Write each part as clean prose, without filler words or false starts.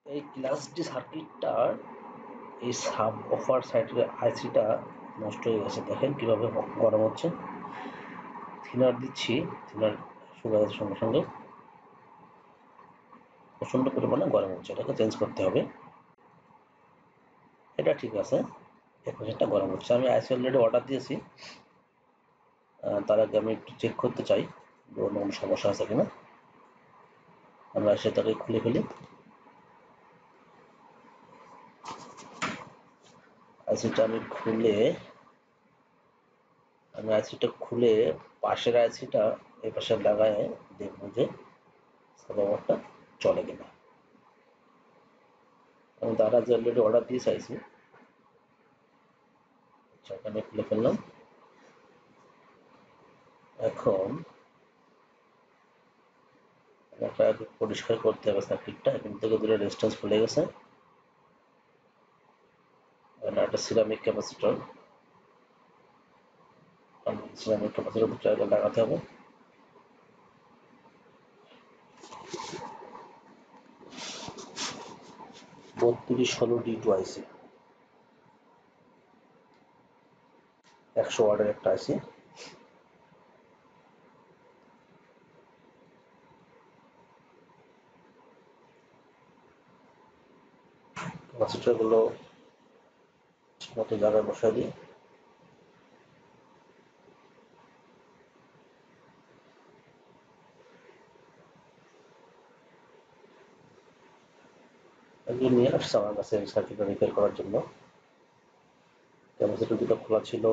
এই class D সার্কিটটার এই sub offer সাইডের আইসিটা নষ্ট হয়ে গেছে। দেখেন কিভাবে গরম হচ্ছে। থিনার দিচ্ছি, থিনার সুগারের সঙ্গে সঙ্গে প্রচণ্ড পরিমাণে গরম হচ্ছে। এটাকে চেঞ্জ করতে হবে। এটা ঠিক আছে, 1% গরম হচ্ছে। আমি আইসি অলরেডি অর্ডার দিয়েছি। তার আগে আমি একটু চেক করতে চাই অন্য কোনো সমস্যা আছে কিনা। আমরা সেটাকে খুলে ফেলি। আইসিটা খুলে পাশের আইসিটা এই পাশে লাগায় দেখবো যে সার্ভারটা চলে কিনা। আমি তার আগে অলরেডি অর্ডার দিয়ে চাইছি। আচ্ছা, এখানে খুলে ফেললাম। এখন একটা পরিষ্কার করতে হবে সার্কিটটা। এখান থেকে দুটো রেজিস্ট্যান্স খুলে গেছে। একটা সিরামিক ক্যাপাসিটর, দুটো আগে লাগাতে হবে। 3216D2 আইসি, 100 ওয়াটের একটা আইসি। ক্যাপাসিটর গুলো ঠিকমতো জায়গায় বসাই দিই। এগুলো নিয়ে আসছে আমার কাছে সার্কিটটা রিপেয়ার করার জন্য। ক্যাপাসিটর দুটো খোলা ছিল,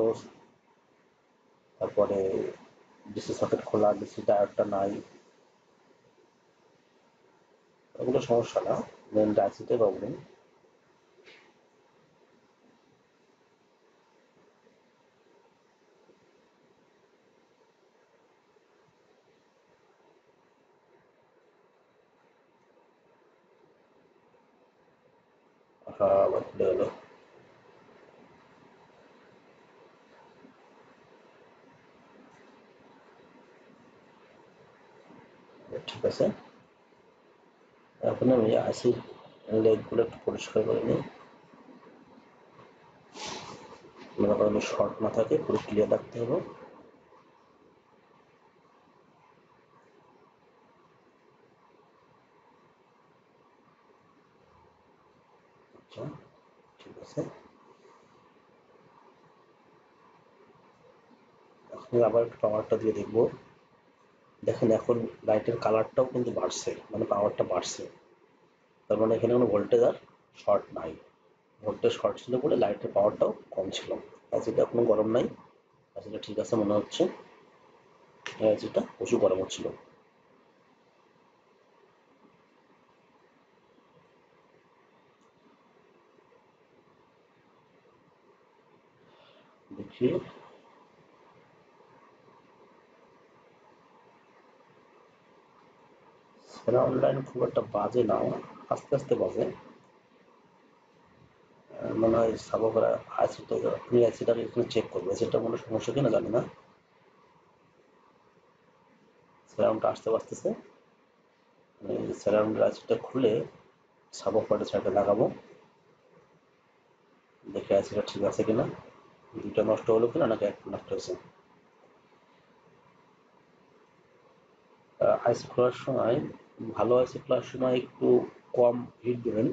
তারপরে ডিসি সকেট খোলা, ডিসি ডায়োডটা নাই। ওগুলো সমস্যা না, মেন আইসিতে প্রবলেম। আবার খুলে গেল। ঠিক আছে, এখন আমি আইসির লেগগুলো একটু পরিষ্কার করে নিই। মনে করেন শর্ট না থাকে, পুরো ক্লিয়ার রাখতে হবে। আচ্ছা, ঠিক আছে। এখন আবার একটু পাওয়ারটা দিয়ে দেখবো। দেখেন এখন লাইটের কালারটাও কিন্তু বাড়ছে, মানে পাওয়ারটা বাড়ছে। তার মানে এখানে কোনো ভোল্টেজ আর শর্ট নাই। ভোল্টেজ শর্ট ছিল বলে লাইটের পাওয়ারটাও কম ছিল। আইসিটা এখনো গরম নাই, আইসিটা ঠিক আছে মনে হচ্ছে। আইসিটা প্রচুর গরম হচ্ছিল। দেখি, সেরা অনলাইন খুব একটা বাজে না, আস্তে আস্তে বাজে। মনে হয় সাবো করা আইসিটা, আপনি আইসিটাকে একটু চেক করবো, আইসিটা কোনো সমস্যা কিনা জানি না। সেরামটা আসতে বাজতেছে। আমি সেরামটা আইসিটা খুলে সাবো করার সাইডে লাগাবো, দেখে আইসিটা ঠিক আছে কিনা, দুইটা নষ্ট হলো কিনা নাকি একটা নষ্ট হয়েছে। আইসি খোলার সময়, ভালো আইসি খোলার সময় একটু কম হিট দেবেন,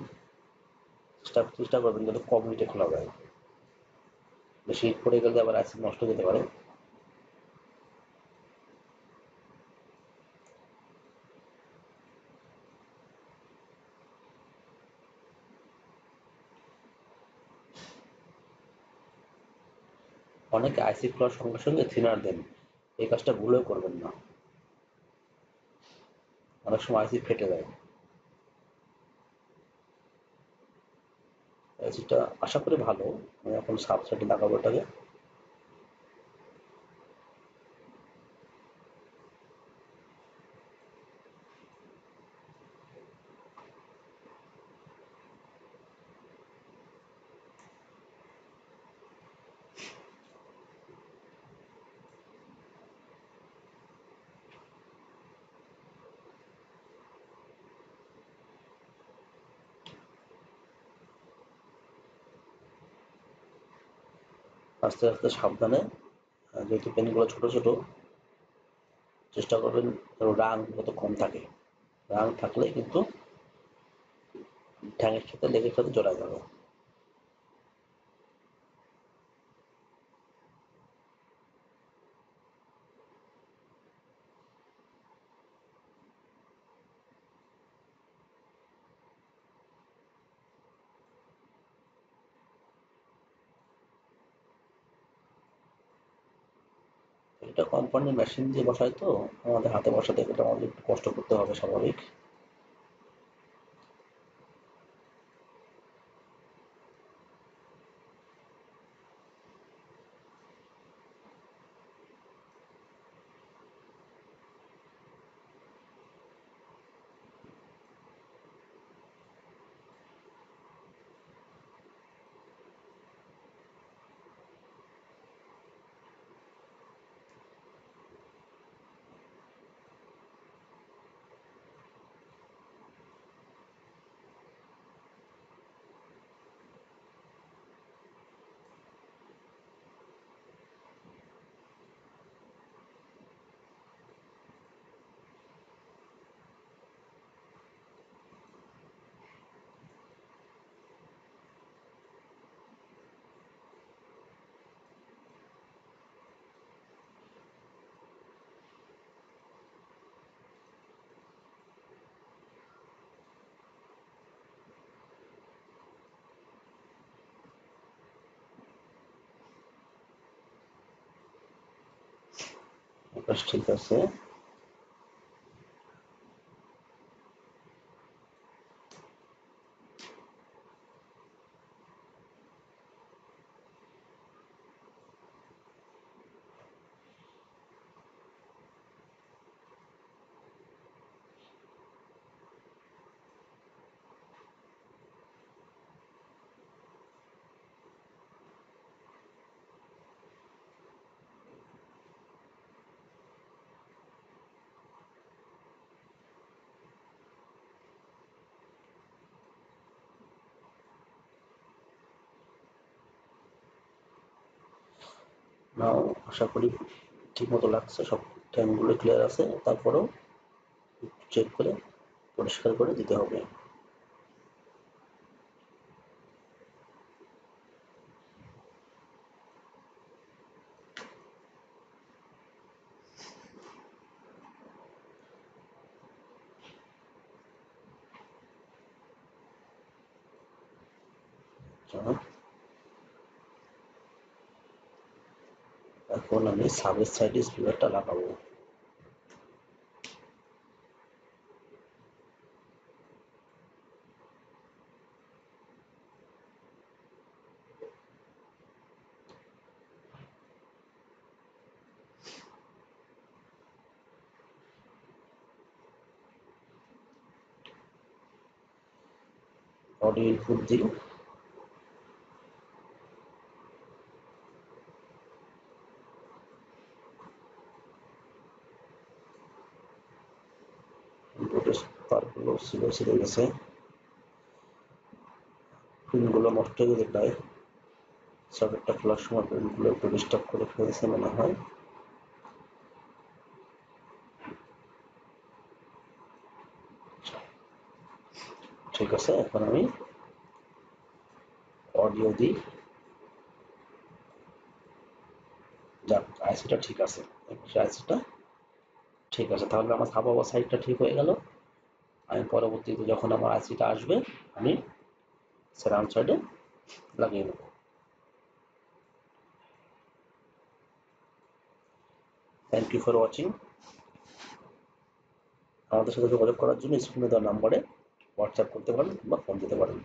চেষ্টা করবেন যাতে কম হিটে খোলা যায়। বেশি হিট পড়ে গেলে আবার আইসি নষ্ট হয়ে যেতে পারে। অনেকে আইসি খোলার সঙ্গে সঙ্গে থিনার দেন, এই কাজটা ভুলেও করবেন না। অনেক সময় আইসি ফেটে যায়। আইসিটা আশা করি ভালো। আমি এখন সাব সাইডে লাগাবো এটাকে। আস্তে আস্তে সাবধানে, যেহেতু পেনগুলো ছোট ছোট, চেষ্টা করবেন রাং যত কম থাকে। রাং থাকলে কিন্তু ঠ্যাঙের সাথে লেগের সাথে জড়া যাবে। এটা কোম্পানির মেশিন দিয়ে বসায় তো, আমাদের হাতে বসাতে গেলে আমাদের একটু কষ্ট করতে হবে, স্বাভাবিক। বেশ, ঠিক আছে। নাও, আশা করি ঠিক মতো লাগছে, সব ট্যাঙ্কগুলো ক্লিয়ার আছে। তারপরেও চেক করে পরিষ্কার করে দিতে হবে। আচ্ছা, এখন আমি সাবের সাইডে স্পিকারটা লাগাবো। অডিও ইনপুট দিই। ইনপুটের তারগুলো ছিঁড়ে গেছে, পিনগুলো নষ্ট হয়ে গেছে প্রায়। সকেটটা খোলার সময় পিনগুলো একটু ডিস্টার্ব করে ফেলেছে মনে হয়। ঠিক আছে, এখন আমি অডিও দিই। যাক, আইসিটা ঠিক আছে। আইসিটা ঠিক আছে, তাহলে আমার সাব ওভার সাইডটা ঠিক হয়ে গেল। আমি পরবর্তীতে যখন আমার আইসিটা আসবে, আমি সারাউন্ড সাইডে লাগিয়ে নেব। Thank you for watching. আমাদের সাথে যোগাযোগ করার জন্য স্ক্রিনে দেওয়া নাম্বারে হোয়াটসঅ্যাপ করতে পারেন বা ফোন দিতে পারেন।